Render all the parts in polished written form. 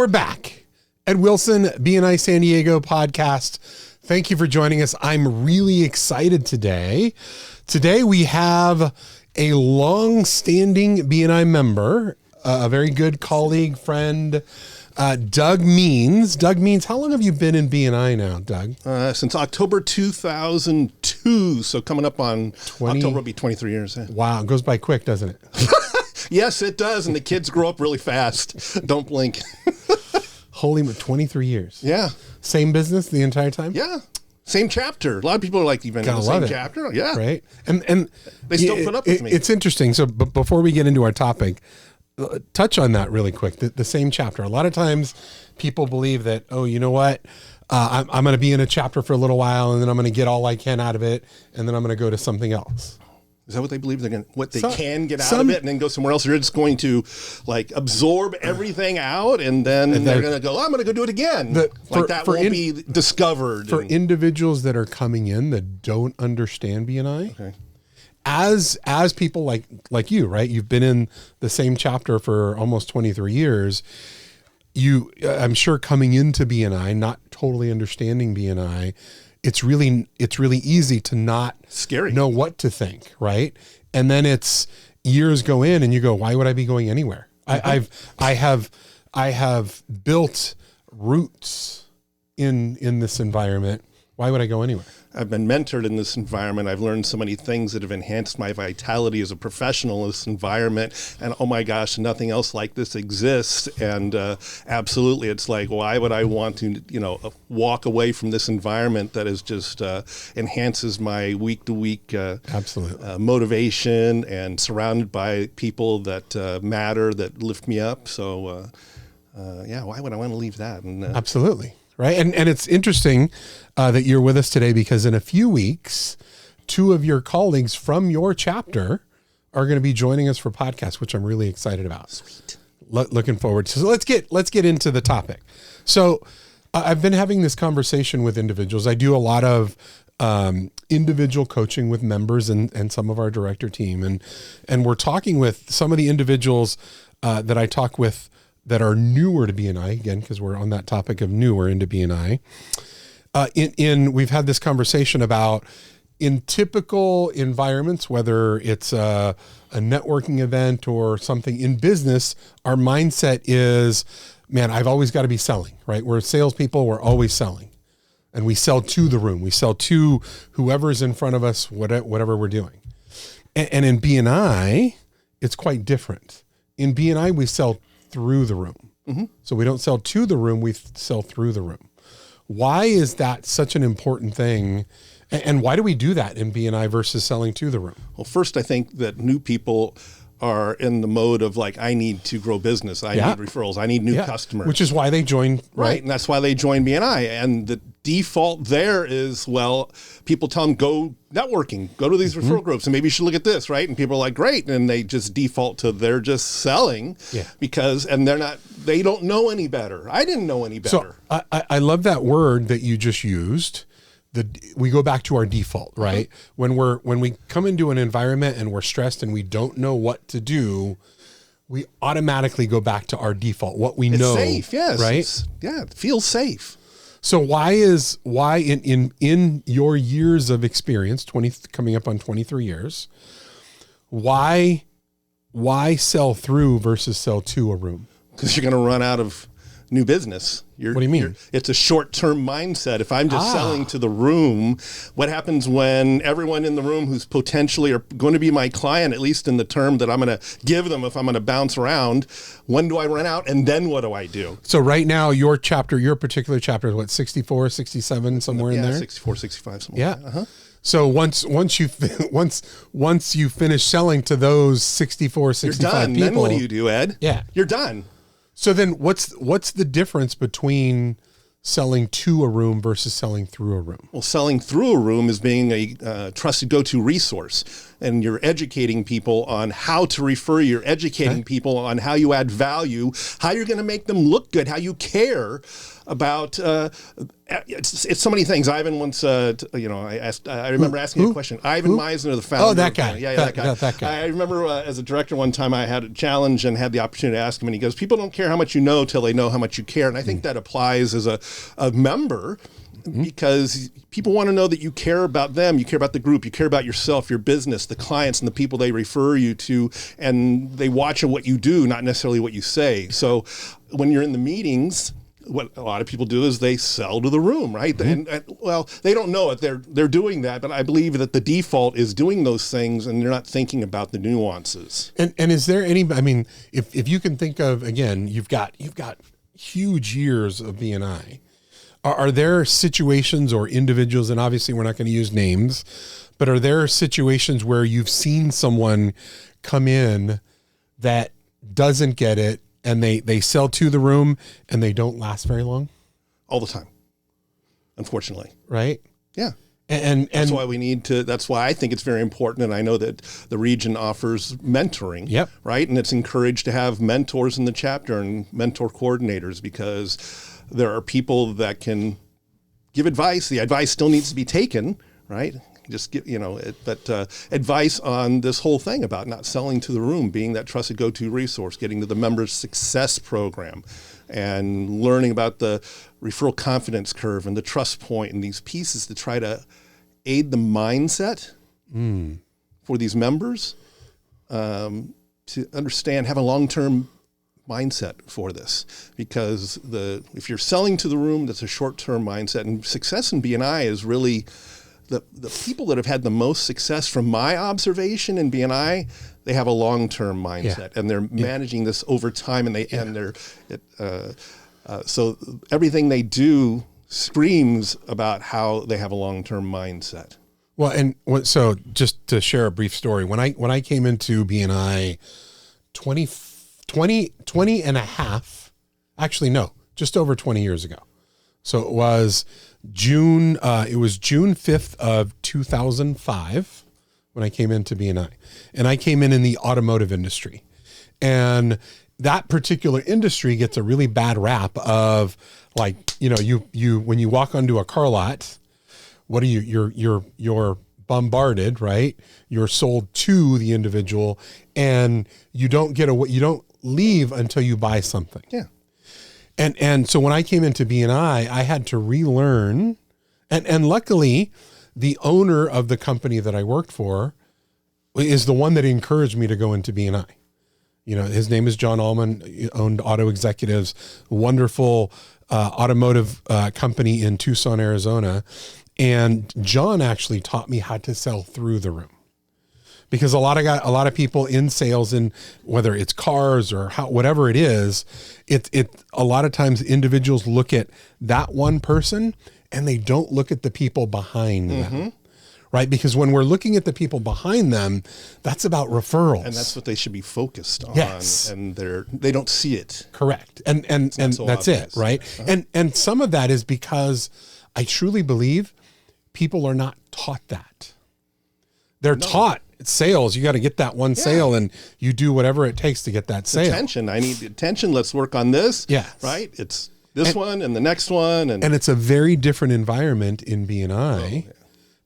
we're back at Wilson BNI San Diego podcast. Thank you for joining us. I'm really excited today. Today we have a long-standing BNI member, a very good colleague, friend, Doug Means. Doug Means, how long have you been in BNI now, Doug? Since October 2002. So coming up on October will be 23 years. Yeah. Wow, it goes by quick, doesn't it? Yes, it does. And the kids grow up really fast. Don't blink. Holy, 23 years. Yeah. Same business the entire time? Yeah. Same chapter. A lot of people are like, even in the same chapter. Yeah. Right. And they still put up with me. It's interesting. So before we get into our topic, touch on that really quick. The same chapter. A lot of times people believe that, oh, you know what? I'm going to be in a chapter for a little while and then I'm going to get all I can out of it. And then I'm going to go to something else. Is that what they believe? They're going can get out of it and then go somewhere else? They're just going to like absorb everything out and then they're going to go, I'm going to go do it again. That won't be discovered. For individuals that are coming in that don't understand BNI, okay. As people like you, right? You've been in the same chapter for almost 23 years. I'm sure coming into BNI, not totally understanding BNI, it's really easy to not know what to think, right? And then it's years go in and you go, why would I be going anywhere? Mm-hmm. I have built roots in this environment. Why would I go anywhere? I've been mentored in this environment. I've learned so many things that have enhanced my vitality as a professional in this environment. And oh my gosh, nothing else like this exists. And absolutely, it's like, why would I want to, walk away from this environment that is just enhances my week-to-week motivation and surrounded by people that matter, that lift me up. So why would I want to leave that? And, absolutely. Right. And it's interesting that you're with us today because in a few weeks, two of your colleagues from your chapter are going to be joining us for podcasts, which I'm really excited about. Sweet. Looking forward to. So let's get into the topic. So I've been having this conversation with individuals. I do a lot of individual coaching with members and some of our director team. And we're talking with some of the individuals that I talk with that are newer to BNI, again, because we're on that topic of newer into BNI. We've had this conversation about in typical environments, whether it's a networking event or something in business, our mindset is, man, I've always got to be selling, right? We're salespeople, we're always selling. And we sell to the room. We sell to whoever's in front of us, whatever we're doing. And in BNI, it's quite different. In BNI, we sell through the room. Mm-hmm. So we don't sell to the room, we sell through the room. Why is that such an important thing? And why do we do that in BNI versus selling to the room? Well, first, I think that new people are in the mode of like, I need to grow business. I need referrals. I need new customers. Which is why they join, right? And that's why they join BNI. And the default there is, well, people tell them, go networking, go to these referral groups, and maybe you should look at this, right? And people are like, great. And they just default to they're just selling and they don't know any better. I didn't know any better. So I love that word that you just used. We go back to our default, right? Mm-hmm. When we come into an environment and we're stressed and we don't know what to do, we automatically go back to our default, what we know. It's safe, yes. Right? It feels safe. So why in your years of experience, coming up on 23 years, why sell through versus sell to a room? Because you're going to run out of new business. What do you mean? It's a short-term mindset. If I'm just selling to the room, what happens when everyone in the room who's potentially are going to be my client, at least in the term that I'm going to give them if I'm going to bounce around, when do I run out and then what do I do? So right now, your particular chapter is what, 64, 67, somewhere in there? 64, 65, somewhere. Yeah. Uh-huh. So once you finish selling to those 64, 65 you're done. people. Then what do you do, Ed? Yeah. You're done. So then what's the difference between selling to a room versus selling through a room? Well, selling through a room is being a trusted go-to resource. and you're educating people on how to refer. You're educating people on how you add value, how you're going to make them look good, how you care about. It's so many things. Ivan once, I remember asking a question. Ivan Meisner, the founder. Oh, that guy. That guy. That guy. I remember as a director one time I had a challenge and had the opportunity to ask him, and he goes, "People don't care how much you know till they know how much you care." And I think that applies as a member. Because people want to know that you care about them, you care about the group, you care about yourself, your business, the clients, and the people they refer you to, and they watch what you do, not necessarily what you say. So when you're in the meetings, what a lot of people do is they sell to the room, right? And well, they don't know it. They're doing that, but I believe that the default is doing those things, and they're not thinking about the nuances. And is there any? I mean, if you can think of, again, you've got huge years of BNI. Are there situations or individuals, and obviously we're not going to use names, but are there situations where you've seen someone come in that doesn't get it and they sell to the room and they don't last very long? All the time, unfortunately. Right? Yeah. And that's why we need to, that's why I think it's very important. And I know that the region offers mentoring, Yep. right? And it's encouraged to have mentors in the chapter and mentor coordinators, because there are people that can give advice. The advice still needs to be taken, right? Just give, advice on this whole thing about not selling to the room, being that trusted go-to resource, getting to the members' success program, and learning about the referral confidence curve and the trust point and these pieces to try to aid the mindset for these members to understand, have a long-term mindset for this, because if you're selling to the room, that's a short-term mindset, and success in BNI is really the people that have had the most success from my observation in BNI, they have a long-term mindset, and they're managing this over time, so everything they do screams about how they have a long-term mindset. Well, and so just to share a brief story, when I came into BNI 20 and a half, actually, no, just over 20 years ago. So it was June 5th of 2005 when I came into BNI, and I came in the automotive industry, and that particular industry gets a really bad rap of, like, you when you walk onto a car lot, what are you're bombarded, right? You're sold to the individual, and you don't leave until you buy something. Yeah. And so when I came into BNI, I had to relearn, and luckily the owner of the company that I worked for is the one that encouraged me to go into BNI. His name is John Allman. He owned Auto Executives, wonderful automotive company in Tucson, Arizona. And John actually taught me how to sell through the room, because a lot of people in sales, and whether it's cars or whatever it is, a lot of times individuals look at that one person and they don't look at the people behind them. Right? Because when we're looking at the people behind them, that's about referrals. And that's what they should be focused on. Yes. And they don't see it. Correct. And that's obvious. it, right? And some of that is because I truly believe people are not taught that. They're taught sales. You got to get that one sale, and you do whatever it takes to get that sale. Attention. I need attention. Let's work on this. Yes. Right? It's this one and the next one. And it's a very different environment in BNI.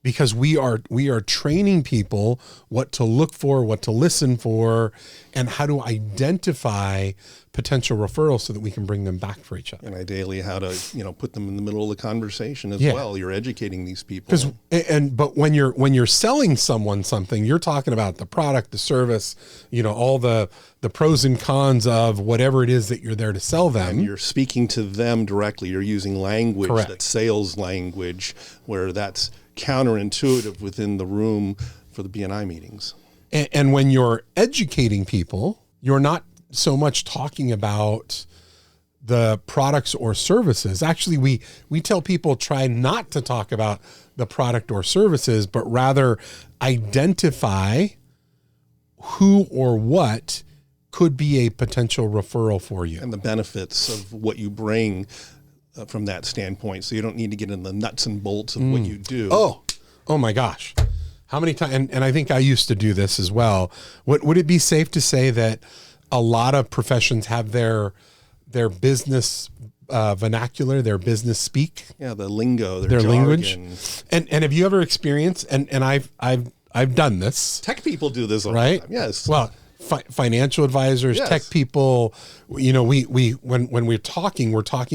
Because we are training people what to look for, what to listen for, and how to identify potential referrals so that we can bring them back for each other. And ideally, how to put them in the middle of the conversation as well. You're educating these people. But when you're selling someone something, you're talking about the product, the service, all the pros and cons of whatever it is that you're there to sell them. And you're speaking to them directly. You're using language, that's sales language, where that's counterintuitive within the room for the BNI meetings. And when you're educating people, you're not so much talking about the products or services. Actually, we tell people try not to talk about the product or services, but rather identify who or what could be a potential referral for you. And the benefits of what you bring from that standpoint. So you don't need to get in the nuts and bolts of what you do. Oh my gosh. How many times, and I think I used to do this as well. Would it be safe to say that a lot of professions have their business vernacular, their business speak? Yeah, the lingo, their jargon. language. And have you ever experienced, and I've done this. Tech people do this all right? the time. Yes. Well, financial advisors, Yes. tech people, you know, we when we're talking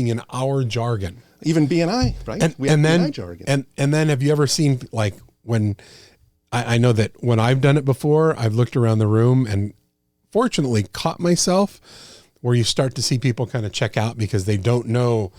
in our jargon. Even BNI, right? We have BNI jargon. And then have you ever seen, like, when I know that when I've done it before, I've looked around the room and fortunately caught myself where you start to see people kind of check out because they don't know,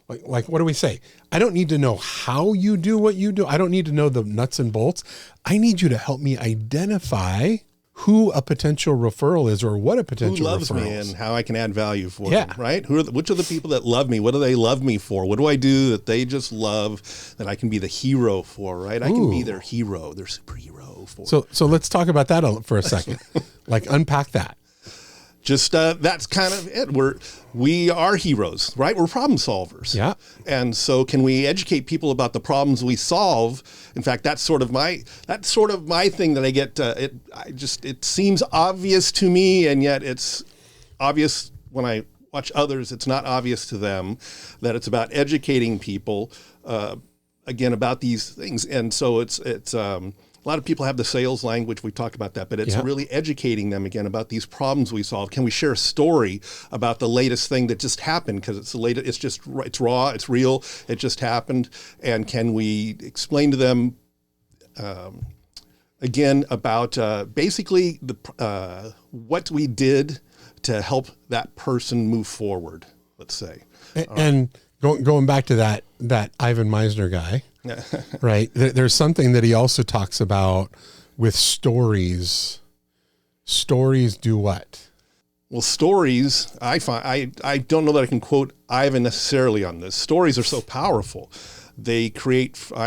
like what do we say? I don't need to know how you do what you do. I don't need to know the nuts and bolts. I need you to help me identify who a potential referral is or what a potential who loves referral me is. and how I can add value for Yeah. them, right? Which are the people that love me? What do they love me for? What do I do that they just love that I can be the hero for, right? I can be their hero, their superhero for. So let's talk about that for a second. Like, unpack that. Just that's kind of it. We are heroes, right? We're problem solvers. Yeah. And so can we educate people about the problems we solve? In fact, that's sort of my thing that I get. It seems obvious to me, and yet it's obvious when I watch others. It's not obvious to them that it's about educating people again about these things. And so it's a lot of people have the sales language. We've talked about that, but it's really educating them again about these problems we solve. Can we share a story about the latest thing that just happened? Because it's the latest. It's raw. It's real. It just happened. And can we explain to them again about basically what we did to help that person move forward? Let's say. And going back to that Ivan Meisner guy. Right. There's something that he also talks about with stories. Stories do what? Well, stories, I don't know that I can quote Ivan necessarily on this. Stories are so powerful. I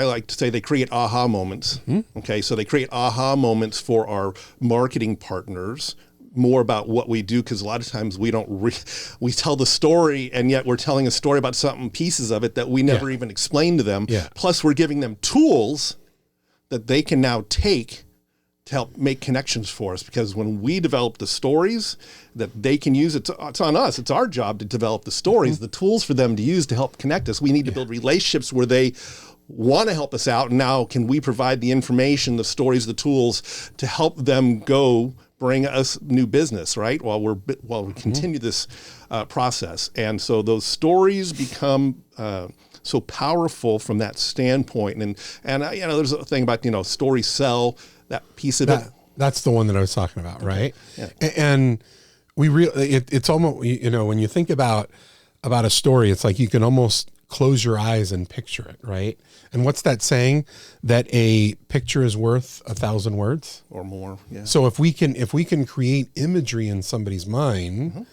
like to say they create aha moments. Mm-hmm. Okay. So they create aha moments for our marketing partners, more about what we do, because a lot of times we don't we tell the story, and yet we're telling a story about something, pieces of it that we never even explained to them. Yeah. Plus we're giving them tools that they can now take to help make connections for us, because when we develop the stories that they can use, it's on us. It's our job to develop the stories, the tools for them to use to help connect us. We need to build relationships where they want to help us out. And now can we provide the information, the stories, the tools to help them go bring us new business, right? While we continue this process. And so those stories become so powerful from that standpoint. And there's a thing about, stories sell, that piece of it. That's the one that I was talking about, right? Yeah. And it's almost, when you think about a story, it's like you can almost close your eyes and picture it, right? And what's that saying? That a picture is worth 1,000 words or more. Yeah. So if we can create imagery in somebody's mind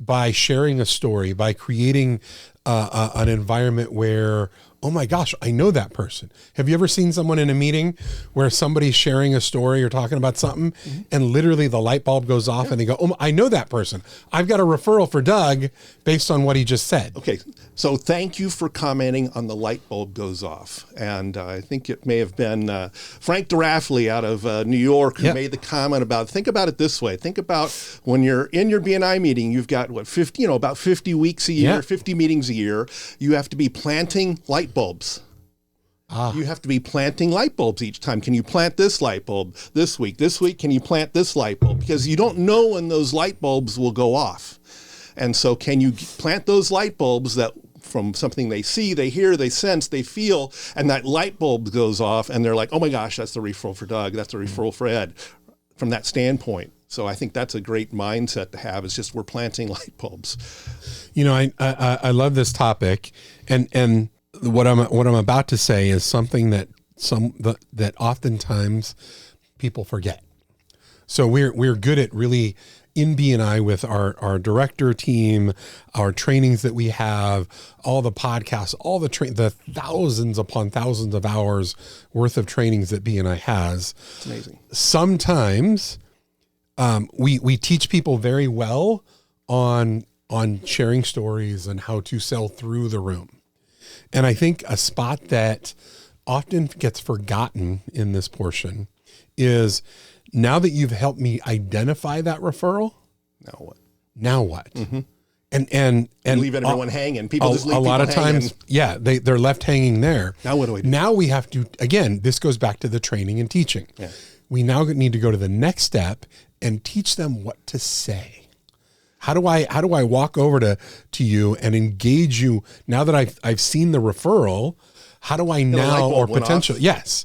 by sharing a story, by creating an environment where, oh my gosh, I know that person. Have you ever seen someone in a meeting where somebody's sharing a story or talking about something and literally the light bulb goes off and they go, oh, I know that person. I've got a referral for Doug based on what he just said. Okay. So thank you for commenting on the light bulb goes off. And I think it may have been Frank DeRaffley out of New York who made the comment about, think about it this way. Think about when you're in your BNI meeting, you've got about 50 weeks a year, 50 meetings a year. You have to be planting light bulbs. You have to be planting light bulbs each time. Can you plant this light bulb this week? This week, can you plant this light bulb? Because you don't know when those light bulbs will go off. And so can you plant those light bulbs that from something they see, they hear, they sense, they feel, and that light bulb goes off and they're like, oh my gosh, that's the referral for Doug. That's the referral for Ed, from that standpoint. So I think that's a great mindset to have. It's just we're planting light bulbs. I love this topic, and what I'm about to say is something that oftentimes people forget. So we're good at really in BNI with our director team, our trainings that we have, all the podcasts, all the thousands upon thousands of hours worth of trainings that BNI has. It's amazing. Sometimes we teach people very well on sharing stories and how to sell through the room. And I think a spot that often gets forgotten in this portion is now that you've helped me identify that referral, now what? Mm-hmm. And leave everyone hanging. People just leave a lot of hanging. times, they're left hanging there. Now what do we do? Now we have to, again, this goes back to the training and teaching. Yeah. We now need to go to the next step and teach them what to say. How do I walk over to you and engage you now that I've seen the referral? How do I now, or potential? Yes.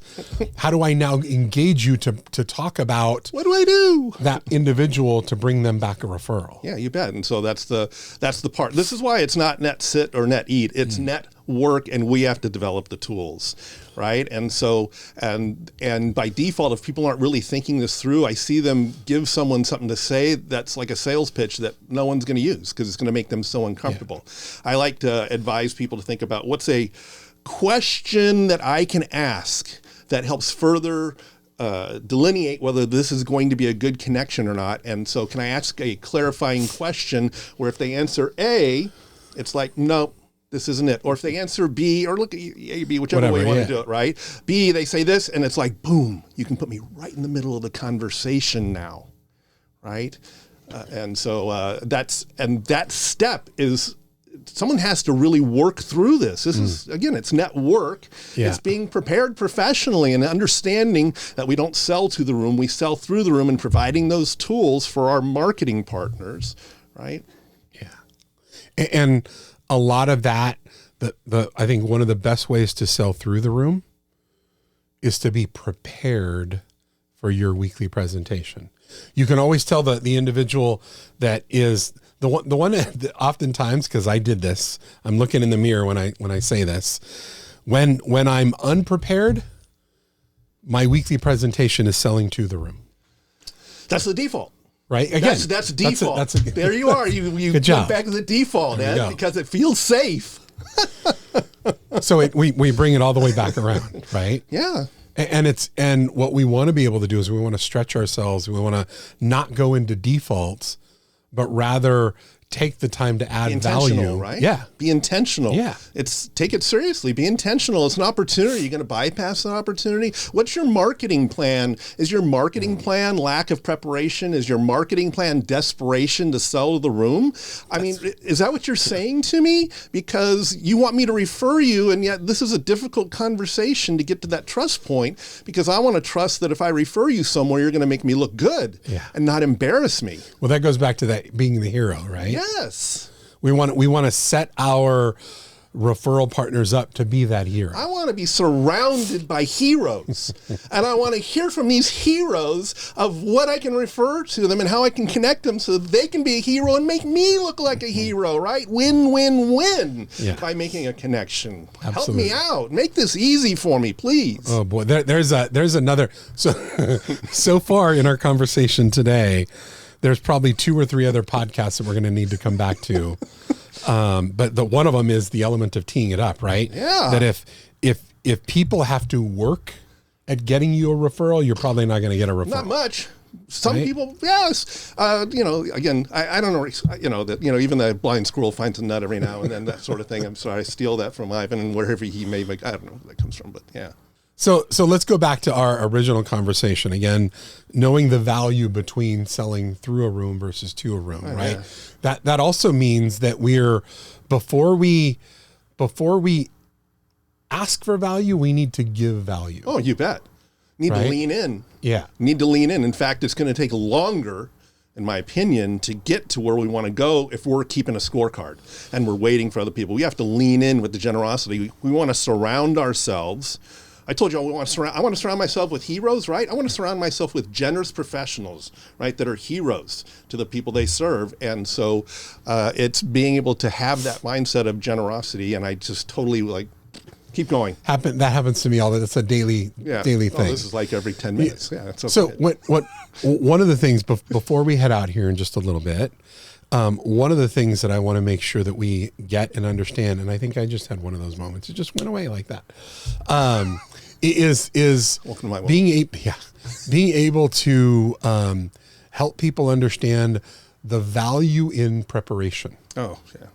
How do I now engage you to talk about what do I do that individual to bring them back a referral? Yeah, you bet. And so that's the part. This is why it's not net sit or net eat. It's net work, and we have to develop the tools, right? And so and by default, if people aren't really thinking this through, I see them give someone something to say that's like a sales pitch that no one's going to use because it's going to make them so uncomfortable. Yeah. I like to advise people to think about what's a question that I can ask that helps further delineate whether this is going to be a good connection or not. And so can I ask a clarifying question where if they answer A, it's like, no, this isn't it. Or if they answer B, or look at A, B, whichever way you want to do it, right? B, they say this, and it's like, boom, you can put me right in the middle of the conversation now, right? And so that step is, someone has to really work through this. This is, again, it's network. Yeah. It's being prepared professionally and understanding that we don't sell to the room, we sell through the room, and providing those tools for our marketing partners, right? Yeah. And a lot of that, I think one of the best ways to sell through the room is to be prepared for your weekly presentation. You can always tell the individual that is the one that oftentimes, because I did this, I'm looking in the mirror when I say this, when I'm unprepared, my weekly presentation is selling to the room. That's the default. Right? Again, that's default. There you are. You Good job. Get back to the default, Ed, because it feels safe. So we bring it all the way back around, right? Yeah. And what we want to be able to do is we want to stretch ourselves. We want to not go into defaults, but rather take the time to add value. Right? Yeah. Be intentional. Yeah. Take it seriously. Be intentional. It's an opportunity. You're going to bypass an opportunity. What's your marketing plan? Is your marketing plan lack of preparation? Is your marketing plan desperation to sell the room? I mean, is that what you're saying to me? Because you want me to refer you, and yet this is a difficult conversation to get to that trust point, because I want to trust that if I refer you somewhere, you're going to make me look good and not embarrass me. Well, that goes back to that being the hero, right? Yes. We want to set our referral partners up to be that hero. I want to be surrounded by heroes, and I want to hear from these heroes of what I can refer to them and how I can connect them so that they can be a hero and make me look like a hero, right? Win, win, win by making a connection. Absolutely. Help me out. Make this easy for me, please. Oh boy, there's another. So far in our conversation today, there's probably 2 or 3 other podcasts that we're going to need to come back to. But one of them is the element of teeing it up, right? Yeah. That if people have to work at getting you a referral, you're probably not going to get a referral. Not much. Some people, yes. Again, I don't know, that, even the blind squirrel finds a nut every now and then, that sort of thing. I'm sorry, I steal that from Ivan and wherever he may, I don't know where that comes from, but yeah. So let's go back to our original conversation again, knowing the value between selling through a room versus to a room, right? Yeah. That also means that before we ask for value, we need to give value. Oh, you bet. Need to lean in. Yeah. Need to lean in. In fact, it's going to take longer, in my opinion, to get to where we want to go if we're keeping a scorecard and we're waiting for other people. We have to lean in with the generosity. We want to surround ourselves. I told you I want to surround myself with heroes, right? I want to surround myself with generous professionals, right, that are heroes to the people they serve. And so it's being able to have that mindset of generosity. And I just totally keep going. That happens to me all the time. It's a daily thing. This is like every 10 minutes. Yeah. It's okay. So one of the things before we head out here in just a little bit, one of the things that I want to make sure that we get and understand, and I think I just had one of those moments. It just went away like that. Is being able to help people understand the value in preparation. Oh, yeah.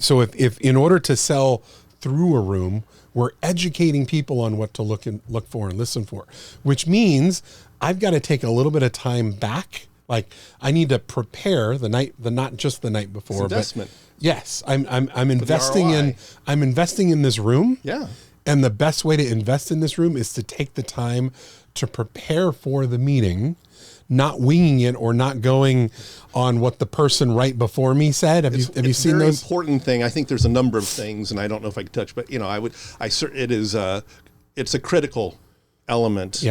So if in order to sell through a room, we're educating people on what to look for and listen for, which means I've got to take a little bit of time back. Like I need to prepare not just the night before, it's investment. But yes, I'm investing in this room. Yeah. And the best way to invest in this room is to take the time to prepare for the meeting, not winging it or not going on what the person right before me said. Have you seen those? It's a very important thing. I think there's a number of things, and I don't know if I can touch, but it's a critical element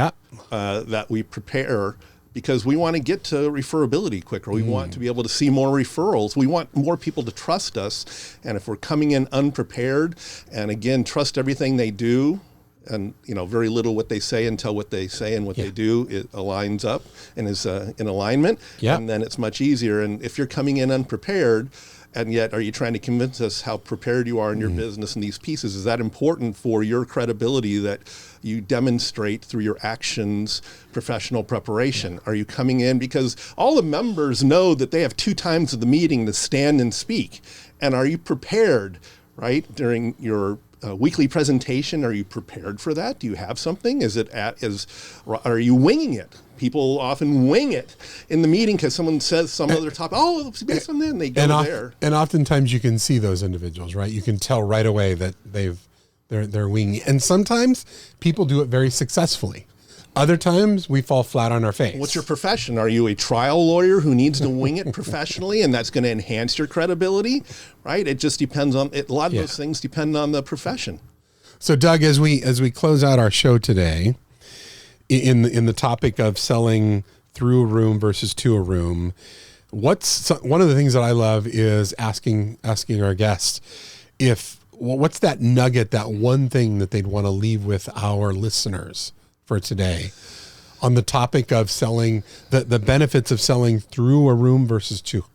that we prepare, because we want to get to referability quicker. We want to be able to see more referrals. We want more people to trust us. And if we're coming in unprepared, and again, trust everything they do, and very little what they say until what they say and what they do, it aligns up and is in alignment. And then it's much easier. And if you're coming in unprepared, and yet are you trying to convince us how prepared you are in your business and these pieces? Is that important for your credibility that you demonstrate through your actions, professional preparation? Are you coming in because all the members know that they have 2 times of the meeting to stand and speak? And are you prepared, right, during your weekly presentation? Are you prepared for that? Do you have something? Are you winging it? People often wing it in the meeting because someone says some other topic. Oh, it's based on that, and they go there. And oftentimes you can see those individuals, right? You can tell right away that they're winging. And sometimes people do it very successfully. Other times we fall flat on our face. What's your profession? Are you a trial lawyer who needs to wing it professionally, and that's going to enhance your credibility, right? It just depends on it. A lot of those things depend on the profession. So, Doug, as we close out our show today, in the topic of selling through a room versus to a room, one of the things that I love is asking our guests what's that nugget, that one thing that they'd want to leave with our listeners for today on the topic of selling, the benefits of selling through a room versus to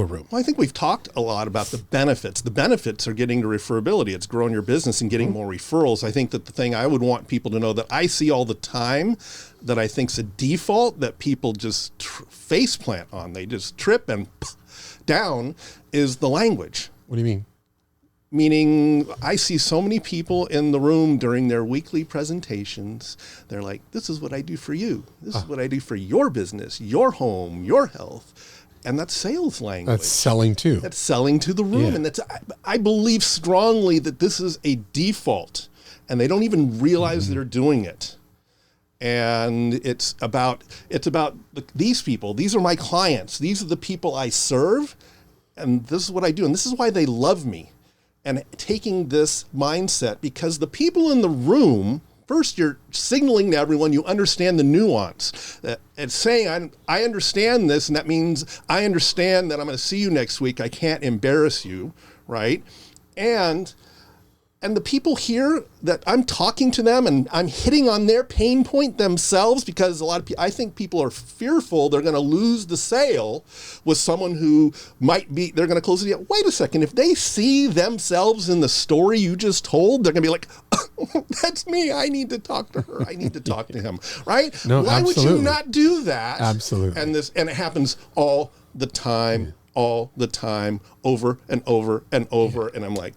a room. Well, I think we've talked a lot about the benefits. The benefits are getting to referability. It's growing your business and getting more referrals. I think that the thing I would want people to know that I see all the time that I think is a default that people just face plant on, they just trip and down, is the language. What do you mean? Meaning, I see so many people in the room during their weekly presentations. They're like, this is what I do for you. This is what I do for your business, your home, your health. And that's sales language. That's selling to. That's selling to the room. And I believe strongly that this is a default, and they don't even realize they're doing it. And it's about these people. These are my clients. These are the people I serve, and this is what I do. And this is why they love me. And taking this mindset, because the people in the room, first, you're signaling to everyone you understand the nuance. It's saying, I understand this, and that means I understand that I'm going to see you next week. I can't embarrass you, right? And the people here that I'm talking to them and I'm hitting on their pain point themselves, because a lot of people, I think people are fearful they're going to lose the sale with someone who they're going to close the deal. Wait a second, if they see themselves in the story you just told, they're going to be like, that's me. I need to talk to her. I need to talk to him, right? No, Why absolutely. would you not do that? Absolutely. And it happens all the time, over and over and over. And I'm like,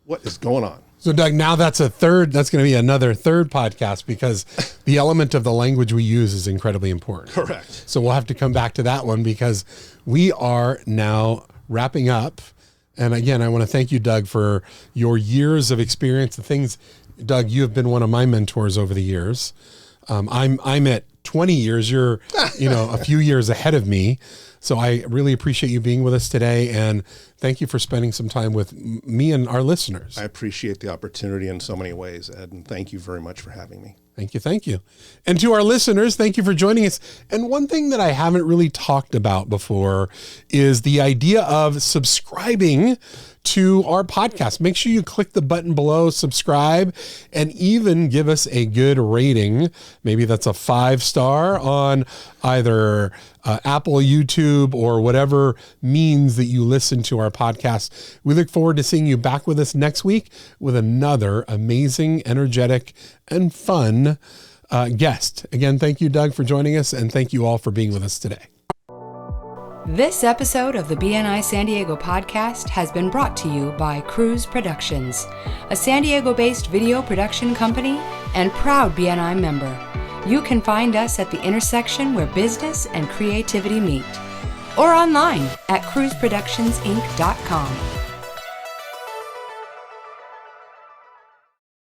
what is going on? So, Doug, now that's going to be another third podcast, because the element of the language we use is incredibly important. Correct. So we'll have to come back to that one, because we are now wrapping up. And again, I want to thank you, Doug, for your years of experience. Doug, you have been one of my mentors over the years. I'm at 20 years. You're, a few years ahead of me. So I really appreciate you being with us today, and thank you for spending some time with me and our listeners. I appreciate the opportunity in so many ways, Ed, and thank you very much for having me. Thank you. And to our listeners, thank you for joining us. And one thing that I haven't really talked about before is the idea of subscribing to our podcast. Make sure you click the button below, subscribe, and even give us a good rating. Maybe that's a 5-star on either Apple, YouTube, or whatever means that you listen to our podcast. We look forward to seeing you back with us next week with another amazing, energetic, and fun guest. Again, thank you, Doug, for joining us, and thank you all for being with us today. This episode of the BNI San Diego podcast has been brought to you by Cruise Productions, a San Diego-based video production company and proud BNI member. You can find us at the intersection where business and creativity meet, or online at cruiseproductionsinc.com.